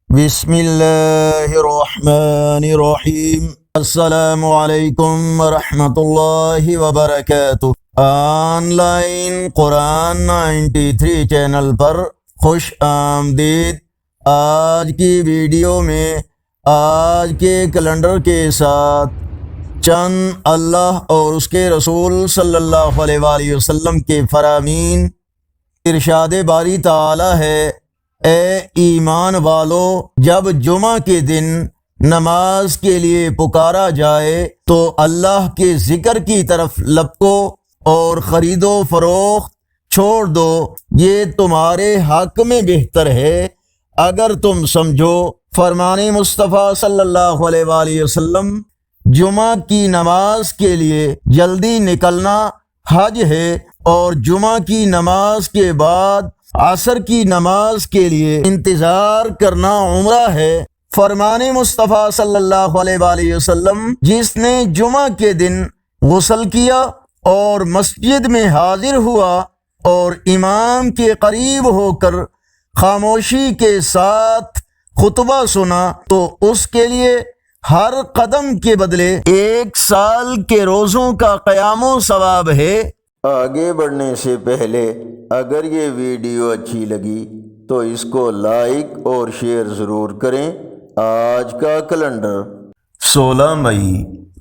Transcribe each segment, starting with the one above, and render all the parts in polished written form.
بسم اللہ الرحمن الرحیم۔ السلام علیکم ورحمۃ اللہ وبرکاتہ۔ آن لائن قرآن 93 چینل پر خوش آمدید۔ آج کی ویڈیو میں آج کے کیلنڈر کے ساتھ چند اللہ اور اس کے رسول صلی اللہ علیہ وآلہ وسلم کے فرامین۔ ارشاد باری تعالی ہے، اے ایمان والو، جب جمعہ کے دن نماز کے لیے پکارا جائے تو اللہ کے ذکر کی طرف لپکو اور خرید و فروخت چھوڑ دو، یہ تمہارے حق میں بہتر ہے اگر تم سمجھو۔ فرمان مصطفیٰ صلی اللہ علیہ وآلہ وسلم، جمعہ کی نماز کے لیے جلدی نکلنا حج ہے اور جمعہ کی نماز کے بعد عصر کی نماز کے لیے انتظار کرنا عمرہ ہے۔ فرمان مصطفیٰ صلی اللہ علیہ وآلہ وسلم، جس نے جمعہ کے دن غسل کیا اور مسجد میں حاضر ہوا اور امام کے قریب ہو کر خاموشی کے ساتھ خطبہ سنا تو اس کے لیے ہر قدم کے بدلے 1 سال کے روزوں کا قیام و ثواب ہے۔ آگے بڑھنے سے پہلے اگر یہ ویڈیو اچھی لگی تو اس کو لائک اور شیئر ضرور کریں۔ آج کا کیلنڈر 16 مئی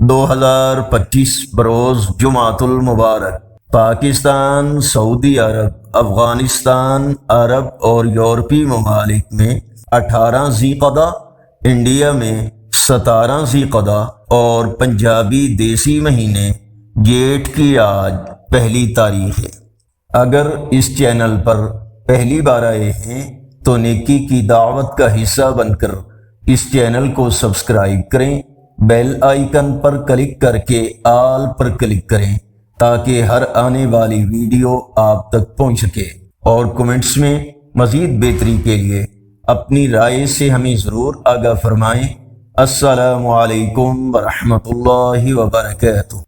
2025 بروز جمعۃ المبارک۔ پاکستان، سعودی عرب، افغانستان، عرب اور یورپی ممالک میں 18 ذی قعدہ، انڈیا میں 17 ذی قعدہ اور پنجابی دیسی مہینے جیٹھ کی آج پہلی تاریخ ہے۔ اگر اس چینل پر پہلی بار آئے ہیں تو نیکی کی دعوت کا حصہ بن کر اس چینل کو سبسکرائب کریں، بیل آئیکن پر کلک کر کے آل پر کلک کریں تاکہ ہر آنے والی ویڈیو آپ تک پہنچ سکے، اور کمنٹس میں مزید بہتری کے لیے اپنی رائے سے ہمیں ضرور آگاہ فرمائیں۔ السلام علیکم ورحمۃ اللہ وبرکاتہ۔